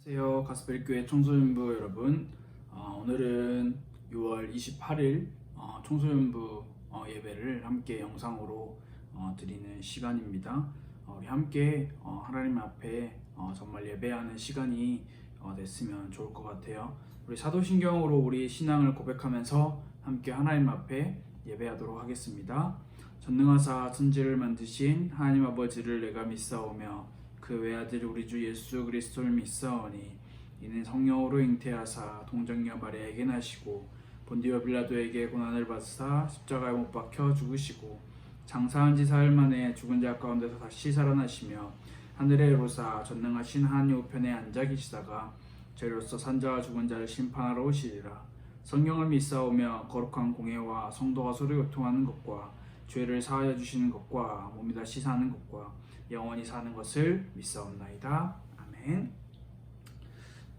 안녕하세요. 가스펠교회 청소년부 여러분. 오늘은 6월 28일 청소년부 예배를 함께 영상으로 드리는 시간입니다. 우리 함께 하나님 앞에 정말 예배하는 시간이 됐으면 좋을 것 같아요. 우리 사도신경으로 우리 신앙을 고백하면서 함께 하나님 앞에 예배하도록 하겠습니다. 전능하사 천지를 만드신 하나님 아버지를 내가 믿사오며 그 외아들 우리 주 예수 그리스도를 믿사오니 이는 성령으로 잉태하사 동정녀 마리아에게 나시고 본디오 빌라도에게 고난을 받으사 십자가에 못 박혀 죽으시고 장사한 지 사흘 만에 죽은 자 가운데서 다시 살아나시며 하늘에 오르사 전능하신 하나님 우편에 앉아 계시다가 저희로서 산자와 죽은 자를 심판하러 오시리라. 성령을 믿사오며 거룩한 공예와 성도가 서로 교통하는 것과 죄를 사하여 주시는 것과 몸이 다시 사는 것과 영원히 사는 것을 믿사옵나이다. 아멘.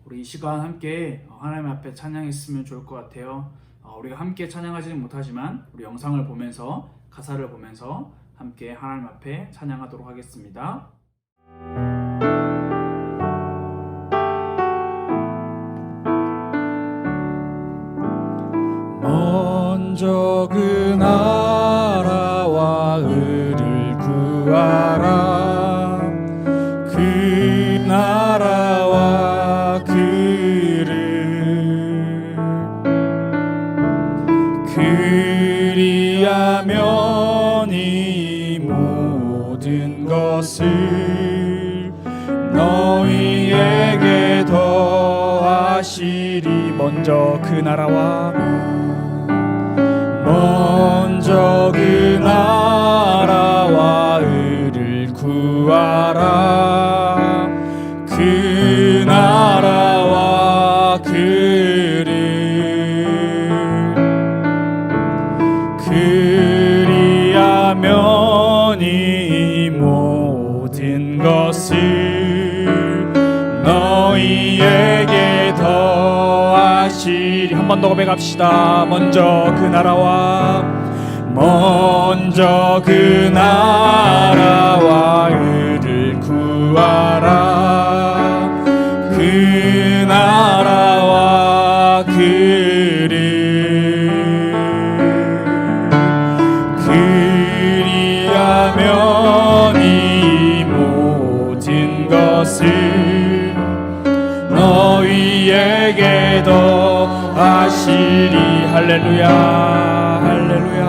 우리 이 시간 함께 하나님 앞에 찬양했으면 좋을 것 같아요. 우리가 함께 찬양하지는 못하지만 우리 영상을 보면서 가사를 보면서 함께 하나님 앞에 찬양하도록 하겠습니다. 먼저 그 나라와 의를 구하라. 그 나라와 그를 그리하면 이 모든 것을 너희에게 더하시리. 먼저 그 나라와 그 나라와 의를 구하라. 그 나라와 그를 그리하면 이 모든 것을 너희에게 더하시리. 한 번 더 고백합시다. 먼저 그 나라와 의를 구하라. 그 나라와 그를 그리하면 이 모든 것을 너희에게 더하시리. 할렐루야 할렐루야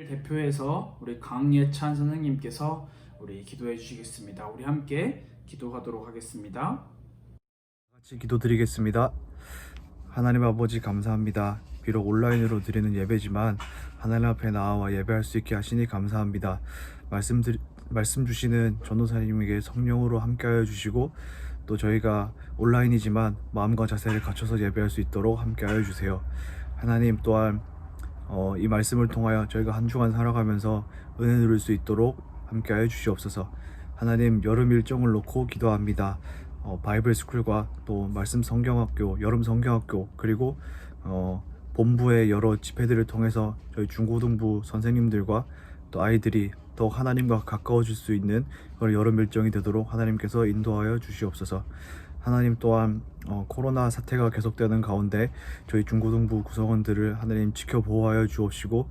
대표해서 우리 강예찬 선생님께서 우리 기도해 주시겠습니다. 우리 함께 기도하도록 하겠습니다. 같이 기도드리겠습니다. 하나님 아버지 감사합니다. 비록 온라인으로 드리는 예배지만 하나님 앞에 나와 예배할 수 있게 하시니 감사합니다. 말씀 주시는 전도사님에게 성령으로 함께하여 주시고 또 저희가 온라인이지만 마음과 자세를 갖춰서 예배할 수 있도록 함께하여 주세요. 하나님 또한 이 말씀을 통하여 저희가 한 주간 살아가면서 은혜 누릴 수 있도록 함께하여 주시옵소서. 하나님, 여름 일정을 놓고 기도합니다. 바이블 스쿨과 또 말씀 성경학교, 여름 성경학교, 그리고 본부의 여러 집회들을 통해서 저희 중고등부 선생님들과 또 아이들이 더욱 하나님과 가까워질 수 있는 그런 여름 일정이 되도록 하나님께서 인도하여 주시옵소서. 하나님 또한 코로나 사태가 계속되는 가운데 저희 중고등부 구성원들을 하나님 지켜보호하여 주옵시고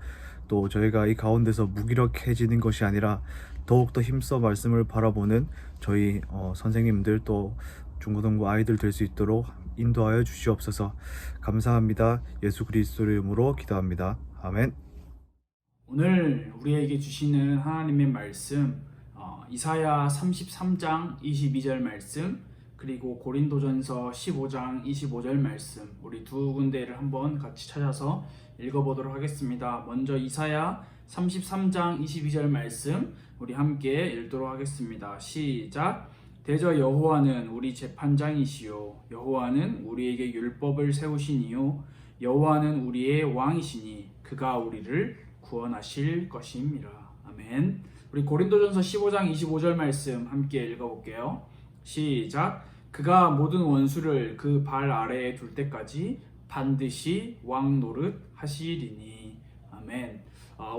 또 저희가 이 가운데서 무기력해지는 것이 아니라 더욱더 힘써 말씀을 바라보는 저희 선생님들 또 중고등부 아이들 될 수 있도록 인도하여 주시옵소서. 감사합니다. 예수 그리스도의 이름으로 기도합니다. 아멘. 오늘 우리에게 주시는 하나님의 말씀 이사야 33장 22절 말씀 그리고 고린도전서 15장 25절 말씀 우리 두 군데를 한번 같이 찾아서 읽어보도록 하겠습니다. 먼저 이사야 33장 22절 말씀 우리 함께 읽도록 하겠습니다. 시작. 대저 여호와는 우리 재판장이시요 여호와는 우리에게 율법을 세우시니요 여호와는 우리의 왕이시니 그가 우리를 구원하실 것임이라. 아멘. 우리 고린도전서 15장 25절 말씀 함께 읽어볼게요. 시작. 그가 모든 원수를 그 발 아래에 둘 때까지 반드시 왕 노릇 하시리니. 아멘.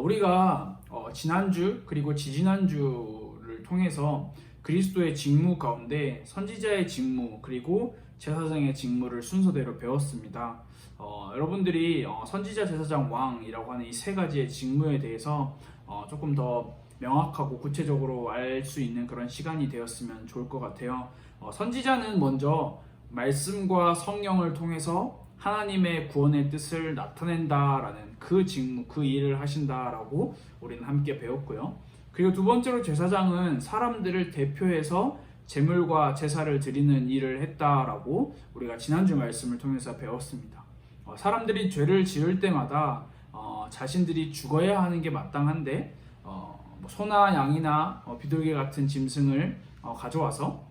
우리가 지난주 그리고 지지난주를 통해서 그리스도의 직무 가운데 선지자의 직무 그리고 제사장의 직무를 순서대로 배웠습니다. 여러분들이 선지자, 제사장, 왕이라고 하는 이 세 가지의 직무에 대해서 조금 더 명확하고 구체적으로 알 수 있는 그런 시간이 되었으면 좋을 것 같아요. 선지자는 먼저 말씀과 성령을 통해서 하나님의 구원의 뜻을 나타낸다라는 그 직무, 그 일을 하신다라고 우리는 함께 배웠고요. 그리고 두 번째로 제사장은 사람들을 대표해서 제물과 제사를 드리는 일을 했다라고 우리가 지난주 말씀을 통해서 배웠습니다. 사람들이 죄를 지을 때마다 자신들이 죽어야 하는 게 마땅한데 소나 양이나 비둘기 같은 짐승을 가져와서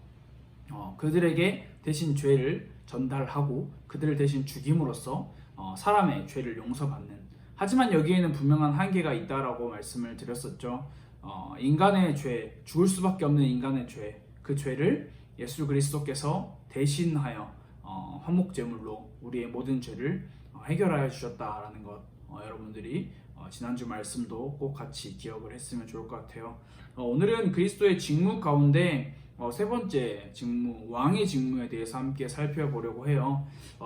그들에게 대신 죄를 전달하고 그들을 대신 죽임으로써 사람의 죄를 용서받는. 하지만 여기에는 분명한 한계가 있다라고 말씀을 드렸었죠. 인간의 죄, 죽을 수밖에 없는 인간의 죄, 그 죄를 예수 그리스도께서 대신하여 화목제물로 우리의 모든 죄를 해결하여 주셨다라는 것, 여러분들이 지난주 말씀도 꼭 같이 기억을 했으면 좋을 것 같아요. 오늘은 그리스도의 직무 가운데 세 번째 직무, 왕의 직무에 대해서 함께 살펴보려고 해요.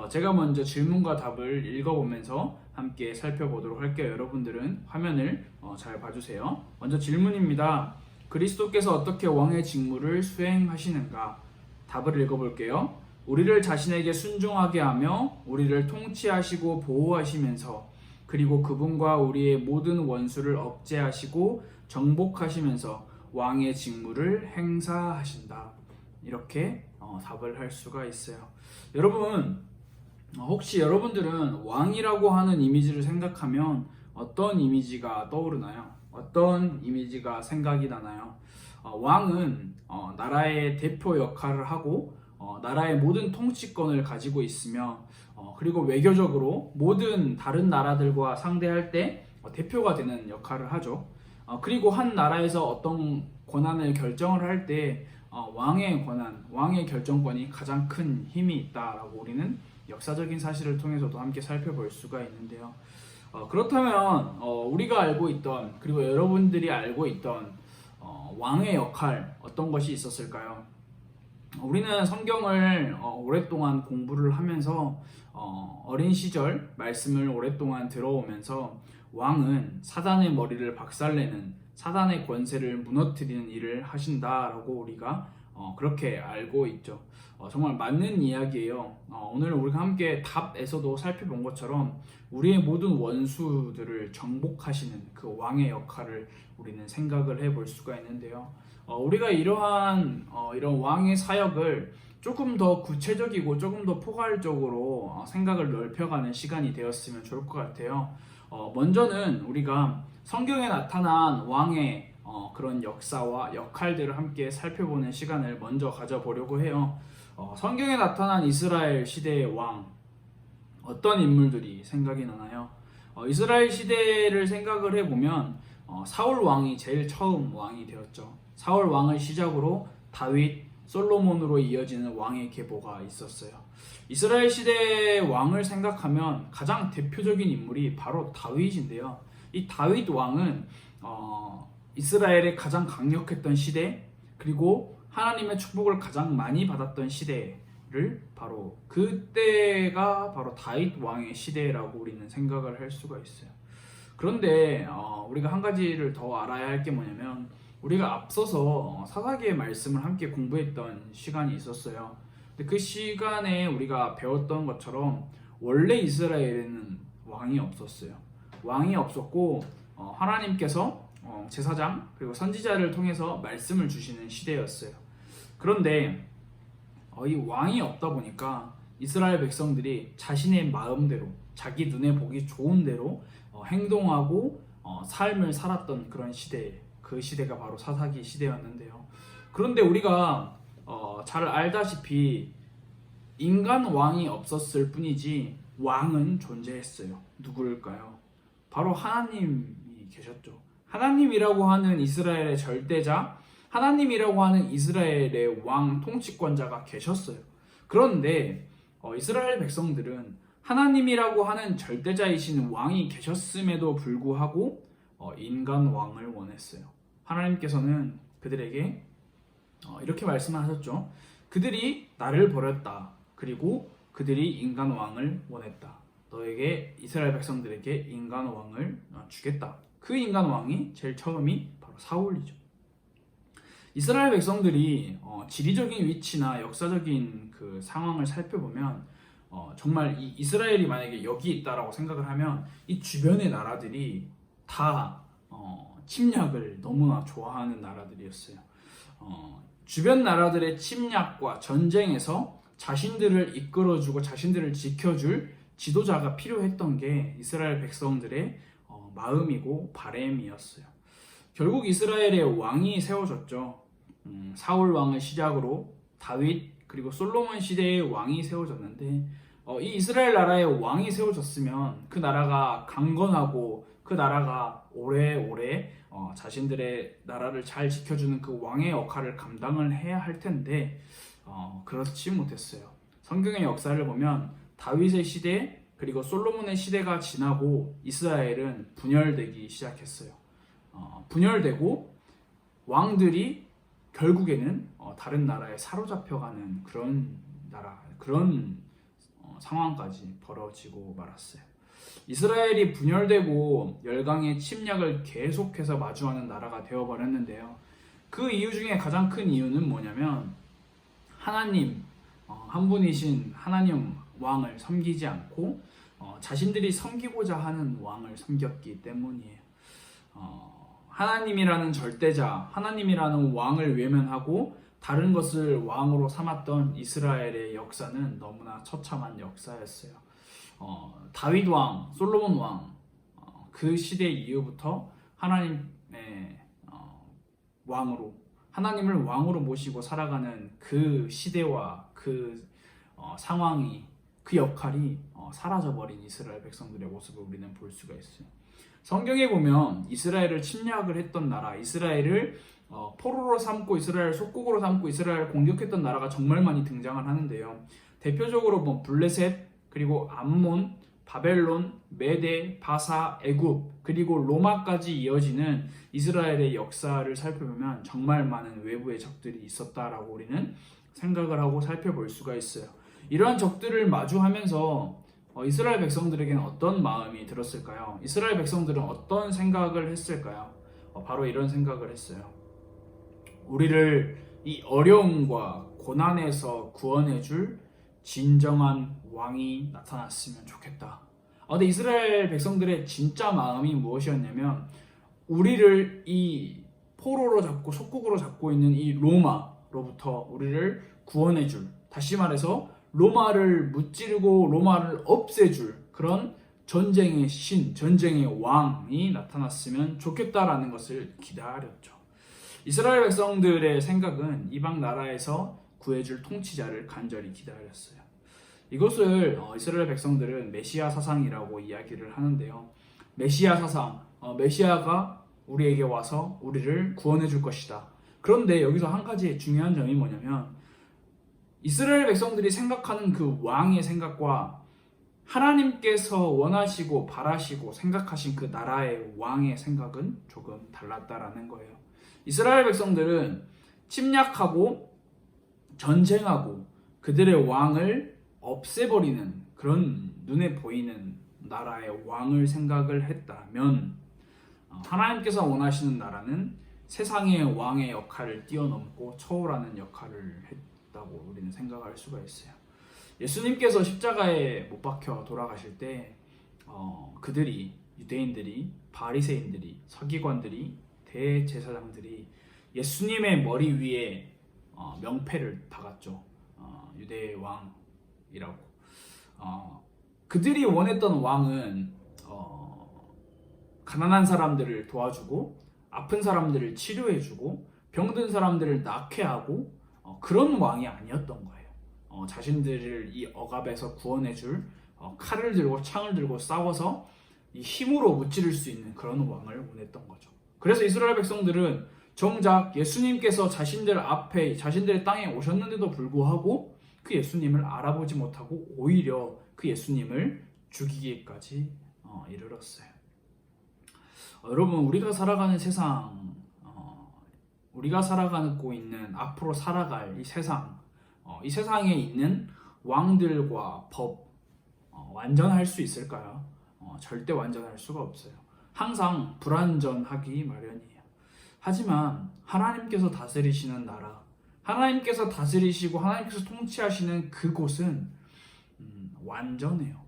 제가 먼저 질문과 답을 읽어보면서 함께 살펴보도록 할게요. 여러분들은 화면을 잘 봐주세요. 먼저 질문입니다. 그리스도께서 어떻게 왕의 직무를 수행하시는가? 답을 읽어볼게요. 우리를 자신에게 순종하게 하며 우리를 통치하시고 보호하시면서 그리고 그분과 우리의 모든 원수를 억제하시고 정복하시면서 왕의 직무를 행사하신다. 이렇게 답을 할 수가 있어요. 여러분, 혹시 여러분들은 왕이라고 하는 이미지를 생각하면 어떤 이미지가 떠오르나요? 어떤 이미지가 생각이 나나요? 왕은 나라의 대표 역할을 하고 나라의 모든 통치권을 가지고 있으며 그리고 외교적으로 모든 다른 나라들과 상대할 때 대표가 되는 역할을 하죠. 그리고 한 나라에서 어떤 권한을 결정을 할 때 왕의 권한, 왕의 결정권이 가장 큰 힘이 있다라고 우리는 역사적인 사실을 통해서도 함께 살펴볼 수가 있는데요. 그렇다면 우리가 알고 있던 그리고 여러분들이 알고 있던 왕의 역할 어떤 것이 있었을까요? 우리는 성경을 오랫동안 공부를 하면서 어린 시절 말씀을 오랫동안 들어오면서 왕은 사단의 머리를 박살내는 사단의 권세를 무너뜨리는 일을 하신다라고 우리가 그렇게 알고 있죠. 정말 맞는 이야기예요. 오늘 우리가 함께 답에서도 살펴본 것처럼 우리의 모든 원수들을 정복하시는 그 왕의 역할을 우리는 생각을 해볼 수가 있는데요. 우리가 이러한 이런 왕의 사역을 조금 더 구체적이고 조금 더 포괄적으로 생각을 넓혀가는 시간이 되었으면 좋을 것 같아요. 먼저는 우리가 성경에 나타난 왕의 그런 역사와 역할들을 함께 살펴보는 시간을 먼저 가져보려고 해요. 성경에 나타난 이스라엘 시대의 왕, 어떤 인물들이 생각이 나나요? 이스라엘 시대를 생각을 해보면 사울 왕이 제일 처음 왕이 되었죠. 사울 왕을 시작으로 다윗, 솔로몬으로 이어지는 왕의 계보가 있었어요. 이스라엘 시대의 왕을 생각하면 가장 대표적인 인물이 바로 다윗인데요. 이 다윗 왕은 이스라엘의 가장 강력했던 시대, 그리고 하나님의 축복을 가장 많이 받았던 시대를 바로 그때가 바로 다윗 왕의 시대라고 우리는 생각을 할 수가 있어요. 그런데 우리가 한 가지를 더 알아야 할 게 뭐냐면 우리가 앞서서 사사기의 말씀을 함께 공부했던 시간이 있었어요. 근데 그 시간에 우리가 배웠던 것처럼 원래 이스라엘에는 왕이 없었어요. 왕이 없었고 하나님께서 제사장 그리고 선지자를 통해서 말씀을 주시는 시대였어요. 그런데 이 왕이 없다 보니까 이스라엘 백성들이 자신의 마음대로 자기 눈에 보기 좋은 대로 행동하고 삶을 살았던 그런 시대, 그 시대가 바로 사사기 시대였는데요. 그런데 우리가 잘 알다시피 인간 왕이 없었을 뿐이지 왕은 존재했어요. 누구일까요? 바로 하나님이 계셨죠. 하나님이라고 하는 이스라엘의 절대자, 하나님이라고 하는 이스라엘의 왕 통치권자가 계셨어요. 그런데 이스라엘 백성들은 하나님이라고 하는 절대자이신 왕이 계셨음에도 불구하고 인간 왕을 원했어요. 하나님께서는 그들에게 이렇게 말씀하셨죠. 그들이 나를 버렸다. 그리고 그들이 인간 왕을 원했다. 너에게 이스라엘 백성들에게 인간 왕을 주겠다. 그 인간 왕이 제일 처음이 바로 사울이죠. 이스라엘 백성들이 지리적인 위치나 역사적인 그 상황을 살펴보면 정말 이 이스라엘이 만약에 여기 있다라고 생각을 하면 이 주변의 나라들이 다 침략을 너무나 좋아하는 나라들이었어요. 주변 나라들의 침략과 전쟁에서 자신들을 이끌어주고 자신들을 지켜줄 지도자가 필요했던 게 이스라엘 백성들의 마음이고 바램이었어요. 결국 이스라엘의 왕이 세워졌죠. 사울 왕을 시작으로 다윗 그리고 솔로몬 시대의 왕이 세워졌는데 이 이스라엘 나라의 왕이 세워졌으면 그 나라가 강건하고 그 나라가 오래오래 자신들의 나라를 잘 지켜주는 그 왕의 역할을 감당을 해야 할 텐데 그렇지 못했어요. 성경의 역사를 보면 다윗의 시대 그리고 솔로몬의 시대가 지나고 이스라엘은 분열되기 시작했어요. 분열되고 왕들이 결국에는 다른 나라에 사로잡혀가는 그런 상황까지 벌어지고 말았어요. 이스라엘이 분열되고 열강의 침략을 계속해서 마주하는 나라가 되어버렸는데요. 그 이유 중에 가장 큰 이유는 뭐냐면 하나님 한 분이신 하나님 왕을 섬기지 않고 자신들이 섬기고자 하는 왕을 섬겼기 때문이에요. 하나님이라는 절대자, 하나님이라는 왕을 외면하고 다른 것을 왕으로 삼았던 이스라엘의 역사는 너무나 처참한 역사였어요. 다윗 왕, 솔로몬 왕, 그 시대 이후부터 하나님의 왕으로, 하나님을 왕으로 모시고 살아가는 그 시대와 그 상황이, 그 역할이 사라져버린 이스라엘 백성들의 모습을 우리는 볼 수가 있어요. 성경에 보면 이스라엘을 침략을 했던 나라, 이스라엘을 포로로 삼고 이스라엘 속국으로 삼고 이스라엘을 공격했던 나라가 정말 많이 등장을 하는데요. 대표적으로 블레셋, 그리고 암몬, 바벨론, 메데, 바사, 애굽, 그리고 로마까지 이어지는 이스라엘의 역사를 살펴보면 정말 많은 외부의 적들이 있었다라고 우리는 생각을 하고 살펴볼 수가 있어요. 이러한 적들을 마주하면서 이스라엘 백성들에게는 어떤 마음이 들었을까요? 이스라엘 백성들은 어떤 생각을 했을까요? 바로 이런 생각을 했어요. 우리를 이 어려움과 고난에서 구원해줄 진정한 왕이 나타났으면 좋겠다. 근데 이스라엘 백성들의 진짜 마음이 무엇이었냐면 우리를 이 포로로 잡고 속국으로 잡고 있는 이 로마로부터 우리를 구원해줄, 다시 말해서 로마를 무찌르고 로마를 없애줄 그런 전쟁의 신, 전쟁의 왕이 나타났으면 좋겠다라는 것을 기다렸죠. 이스라엘 백성들의 생각은 이방 나라에서 구해줄 통치자를 간절히 기다렸어요. 이것을 이스라엘 백성들은 메시아 사상이라고 이야기를 하는데요. 메시아 사상, 메시아가 우리에게 와서 우리를 구원해 줄 것이다. 그런데 여기서 한 가지 중요한 점이 뭐냐면 이스라엘 백성들이 생각하는 그 왕의 생각과 하나님께서 원하시고 바라시고 생각하신 그 나라의 왕의 생각은 조금 달랐다라는 거예요. 이스라엘 백성들은 침략하고 전쟁하고 그들의 왕을 없애버리는 그런 눈에 보이는 나라의 왕을 생각을 했다면 하나님께서 원하시는 나라는 세상의 왕의 역할을 뛰어넘고 초월하는 역할을 했다고 우리는 생각할 수가 있어요. 예수님께서 십자가에 못 박혀 돌아가실 때 그들이, 유대인들이, 바리새인들이, 서기관들이, 대제사장들이 예수님의 머리 위에 명패를 박았죠. 유대의 왕이라고. 그들이 원했던 왕은 가난한 사람들을 도와주고 아픈 사람들을 치료해주고 병든 사람들을 낫게 하고 그런 왕이 아니었던 거예요. 자신들을 이 억압에서 구원해줄 칼을 들고 창을 들고 싸워서 이 힘으로 무찌를 수 있는 그런 왕을 원했던 거죠. 그래서 이스라엘 백성들은 정작 예수님께서 자신들 앞에 자신들의 땅에 오셨는데도 불구하고 그 예수님을 알아보지 못하고 오히려 그 예수님을 죽이기까지 이르렀어요. 여러분, 우리가 살아가는 세상, 우리가 살아가고 있는 앞으로 살아갈 이 세상, 이 세상에 있는 왕들과 법 완전할 수 있을까요? 절대 완전할 수가 없어요. 항상 불완전하기 마련이에요. 하지만 하나님께서 다스리시는 나라, 하나님께서 다스리시고 하나님께서 통치하시는 그곳은 완전해요.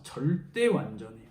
절대 완전해요.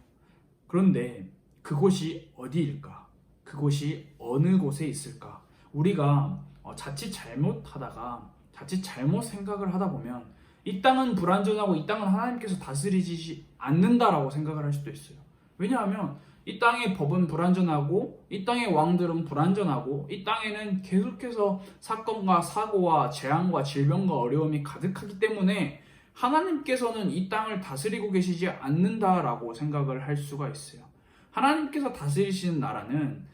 그런데 그곳이 어디일까? 그곳이 어느 곳에 있을까? 우리가 자칫 잘못하다가 자칫 잘못 생각을 하다 보면 이 땅은 불완전하고 이 땅은 하나님께서 다스리지 않는다라고 생각을 할 수도 있어요. 왜냐하면 이 땅의 법은 불완전하고 이 땅의 왕들은 불완전하고 이 땅에는 계속해서 사건과 사고와 재앙과 질병과 어려움이 가득하기 때문에 하나님께서는 이 땅을 다스리고 계시지 않는다라고 생각을 할 수가 있어요. 하나님께서 다스리시는 나라는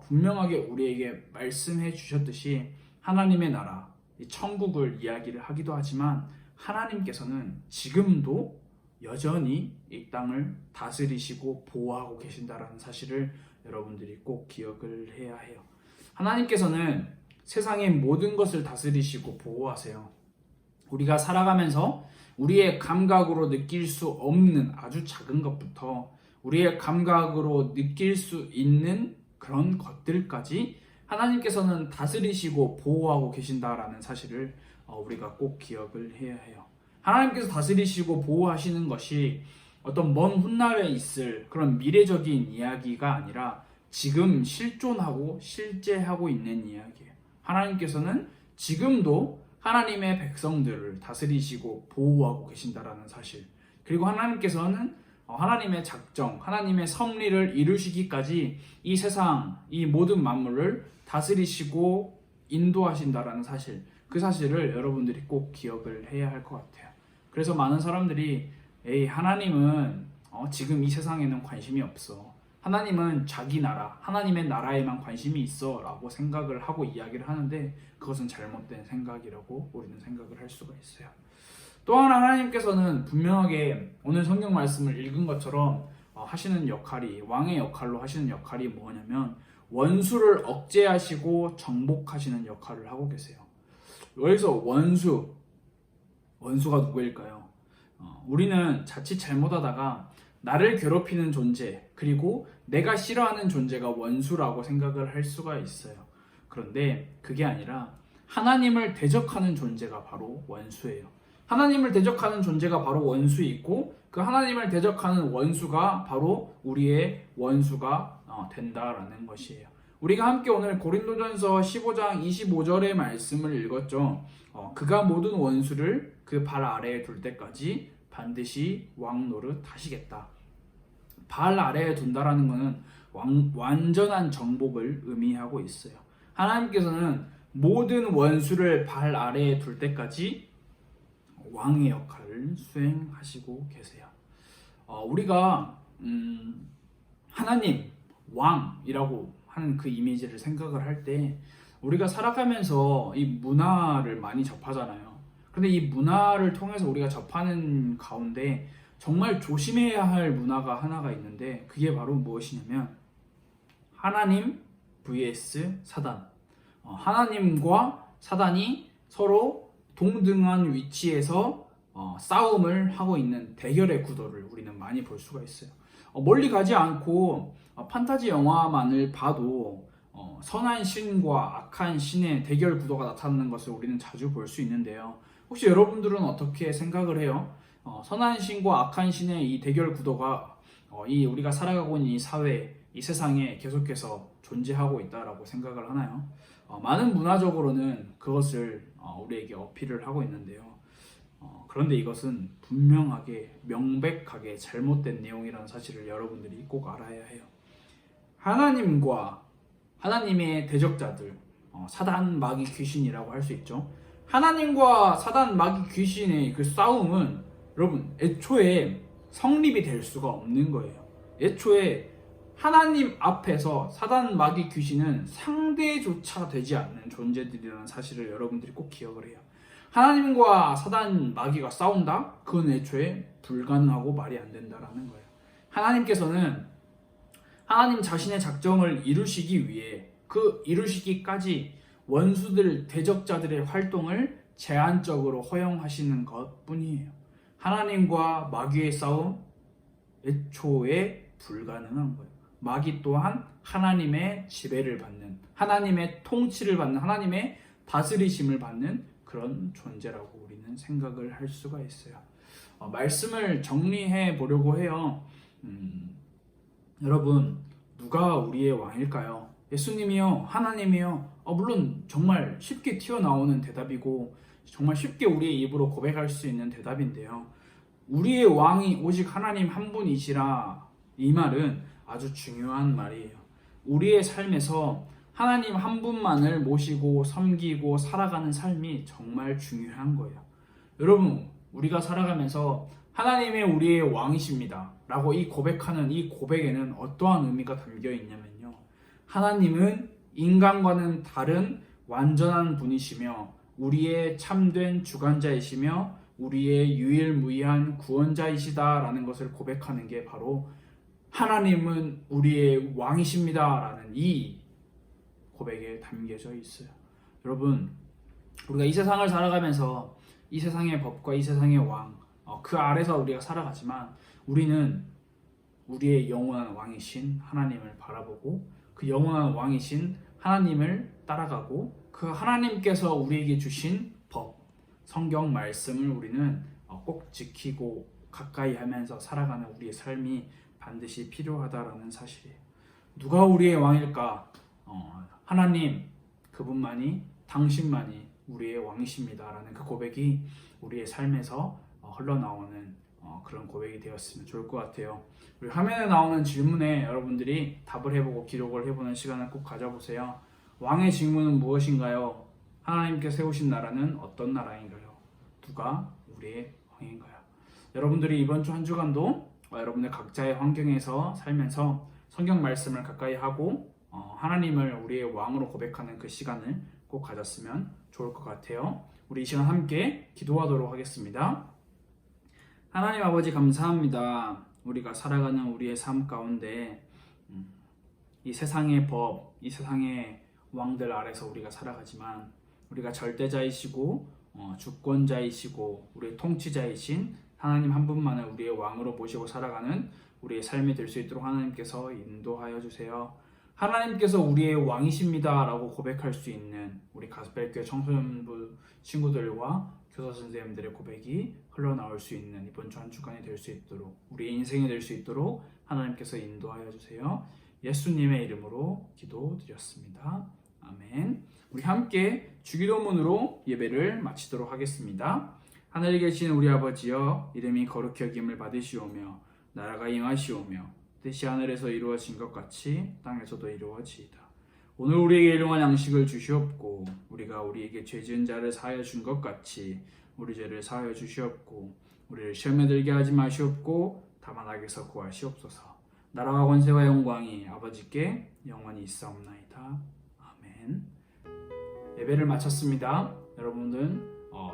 분명하게 우리에게 말씀해 주셨듯이 하나님의 나라, 이 천국을 이야기를 하기도 하지만 하나님께서는 지금도 여전히 이 땅을 다스리시고 보호하고 계신다라는 사실을 여러분들이 꼭 기억을 해야 해요. 하나님께서는 세상의 모든 것을 다스리시고 보호하세요. 우리가 살아가면서 우리의 감각으로 느낄 수 없는 아주 작은 것부터 우리의 감각으로 느낄 수 있는 그런 것들까지 하나님께서는 다스리시고 보호하고 계신다라는 사실을 우리가 꼭 기억을 해야 해요. 하나님께서 다스리시고 보호하시는 것이 어떤 먼 훗날에 있을 그런 미래적인 이야기가 아니라 지금 실존하고 실제하고 있는 이야기예요. 하나님께서는 지금도 하나님의 백성들을 다스리시고 보호하고 계신다라는 사실, 그리고 하나님께서는 하나님의 작정, 하나님의 섭리를 이루시기까지 이 세상, 이 모든 만물을 다스리시고 인도하신다라는 사실, 그 사실을 여러분들이 꼭 기억을 해야 할 것 같아요. 그래서 많은 사람들이 하나님은 지금 이 세상에는 관심이 없어, 하나님은 자기 나라, 하나님의 나라에만 관심이 있어 라고 생각을 하고 이야기를 하는데 그것은 잘못된 생각이라고 우리는 생각을 할 수가 있어요. 또 하나 하나님께서는 분명하게 오늘 성경 말씀을 읽은 것처럼 하시는 역할이, 왕의 역할로 하시는 역할이 뭐냐면 원수를 억제하시고 정복하시는 역할을 하고 계세요. 여기서 원수가 누구일까요? 우리는 자칫 잘못하다가 나를 괴롭히는 존재, 그리고 내가 싫어하는 존재가 원수라고 생각을 할 수가 있어요. 그런데 그게 아니라 하나님을 대적하는 존재가 바로 원수예요. 하나님을 대적하는 존재가 바로 원수이고 그 하나님을 대적하는 원수가 바로 우리의 원수가 된다라는 것이에요. 우리가 함께 오늘 고린도전서 15장 25절의 말씀을 읽었죠. 그가 모든 원수를 그 발 아래에 둘 때까지 반드시 왕 노릇 하시겠다. 발 아래에 둔다라는 것은 완전한 정복을 의미하고 있어요. 하나님께서는 모든 원수를 발 아래에 둘 때까지 왕의 역할을 수행하시고 계세요. 우리가 하나님, 왕이라고 하는 그 이미지를 생각을 할 때 우리가 살아가면서 이 문화를 많이 접하잖아요. 근데 이 문화를 통해서 우리가 접하는 가운데 정말 조심해야 할 문화가 하나가 있는데 그게 바로 무엇이냐면 하나님 vs 사단. 하나님과 사단이 서로 동등한 위치에서 싸움을 하고 있는 대결의 구도를 우리는 많이 볼 수가 있어요. 멀리 가지 않고 판타지 영화만을 봐도 선한 신과 악한 신의 대결 구도가 나타나는 것을 우리는 자주 볼 수 있는데요. 혹시 여러분들은 어떻게 생각을 해요? 선한 신과 악한 신의 이 대결 구도가 이 우리가 살아가고 있는 이 사회, 이 세상에 계속해서 존재하고 있다라고 생각을 하나요? 많은 문화적으로는 그것을 우리에게 어필을 하고 있는데요. 그런데 이것은 분명하게 명백하게 잘못된 내용이라는 사실을 여러분들이 꼭 알아야 해요. 하나님과 하나님의 대적자들, 사단, 마귀, 귀신이라고 할 수 있죠. 하나님과 사단 마귀 귀신의 그 싸움은 여러분 애초에 성립이 될 수가 없는 거예요. 애초에 하나님 앞에서 사단 마귀 귀신은 상대조차 되지 않는 존재들이라는 사실을 여러분들이 꼭 기억을 해요. 하나님과 사단 마귀가 싸운다? 그건 애초에 불가능하고 말이 안 된다라는 거예요. 하나님께서는 하나님 자신의 작정을 이루시기 위해 그 이루시기까지 원수들, 대적자들의 활동을 제한적으로 허용하시는 것 뿐이에요. 하나님과 마귀의 싸움, 애초에 불가능한 거예요. 마귀 또한 하나님의 지배를 받는, 하나님의 통치를 받는, 하나님의 다스리심을 받는 그런 존재라고 우리는 생각을 할 수가 있어요. 말씀을 정리해 보려고 해요. 여러분, 누가 우리의 왕일까요? 예수님이요? 하나님이요? 물론 정말 쉽게 튀어나오는 대답이고 정말 쉽게 우리의 입으로 고백할 수 있는 대답인데요. 우리의 왕이 오직 하나님 한 분이시라, 이 말은 아주 중요한 말이에요. 우리의 삶에서 하나님 한 분만을 모시고 섬기고 살아가는 삶이 정말 중요한 거예요. 여러분, 우리가 살아가면서 하나님의 우리의 왕이십니다 라고 이 고백하는 이 고백에는 어떠한 의미가 담겨 있냐면요, 하나님은 인간과는 다른 완전한 분이시며 우리의 참된 주관자이시며 우리의 유일무이한 구원자이시다라는 것을 고백하는 게 바로 하나님은 우리의 왕이십니다라는 이 고백에 담겨져 있어요. 여러분, 우리가 이 세상을 살아가면서 이 세상의 법과 이 세상의 왕, 그 아래서 우리가 살아가지만 우리는 우리의 영원한 왕이신 하나님을 바라보고 그 영원한 왕이신 하나님을 따라가고 그 하나님께서 우리에게 주신 법, 성경 말씀을 우리는 꼭 지키고 가까이 하면서 살아가는 우리의 삶이 반드시 필요하다라는 사실이에요. 누가 우리의 왕일까? 하나님, 그분만이, 당신만이 우리의 왕이십니다라는 그 고백이 우리의 삶에서 흘러나오는 그런 고백이 되었으면 좋을 것 같아요. 우리 화면에 나오는 질문에 여러분들이 답을 해보고 기록을 해보는 시간을 꼭 가져보세요. 왕의 직무는 무엇인가요? 하나님께 세우신 나라는 어떤 나라인가요? 누가 우리의 왕인가요? 여러분들이 이번 주 한 주간도 여러분들 각자의 환경에서 살면서 성경 말씀을 가까이 하고 하나님을 우리의 왕으로 고백하는 그 시간을 꼭 가졌으면 좋을 것 같아요. 우리 이 시간 함께 기도하도록 하겠습니다. 하나님 아버지, 감사합니다. 우리가 살아가는 우리의 삶 가운데 이 세상의 법, 이 세상의 왕들 아래서 우리가 살아가지만 우리가 절대자이시고 주권자이시고 우리의 통치자이신 하나님 한 분만을 우리의 왕으로 모시고 살아가는 우리의 삶이 될 수 있도록 하나님께서 인도하여 주세요. 하나님께서 우리의 왕이십니다 라고 고백할 수 있는 우리 가스펠교회 청소년부 친구들과 교사 선생님들의 고백이 흘러나올 수 있는 이번 주 한 주간이 될 수 있도록, 우리 인생이 될 수 있도록 하나님께서 인도하여 주세요. 예수님의 이름으로 기도드렸습니다. 아멘. 우리 함께 주기도문으로 예배를 마치도록 하겠습니다. 하늘에 계신 우리 아버지여, 이름이 거룩히 여김을 받으시오며 나라가 임하시오며 뜻이 하늘에서 이루어진 것 같이 땅에서도 이루어지이다. 오늘 우리에게 일용할 양식을 주시옵고 우리가 우리에게 죄 지은 자를 사하여 준 것 같이 우리 죄를 사하여 주시옵고 우리를 시험에 들게 하지 마시옵고 다만 악에서 구하시옵소서. 나라와 권세와 영광이 아버지께 영원히 있사옵나이다. 아멘. 예배를 마쳤습니다. 여러분들은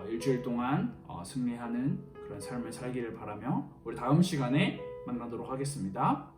일주일 동안 승리하는 그런 삶을 살기를 바라며 우리 다음 시간에 만나도록 하겠습니다.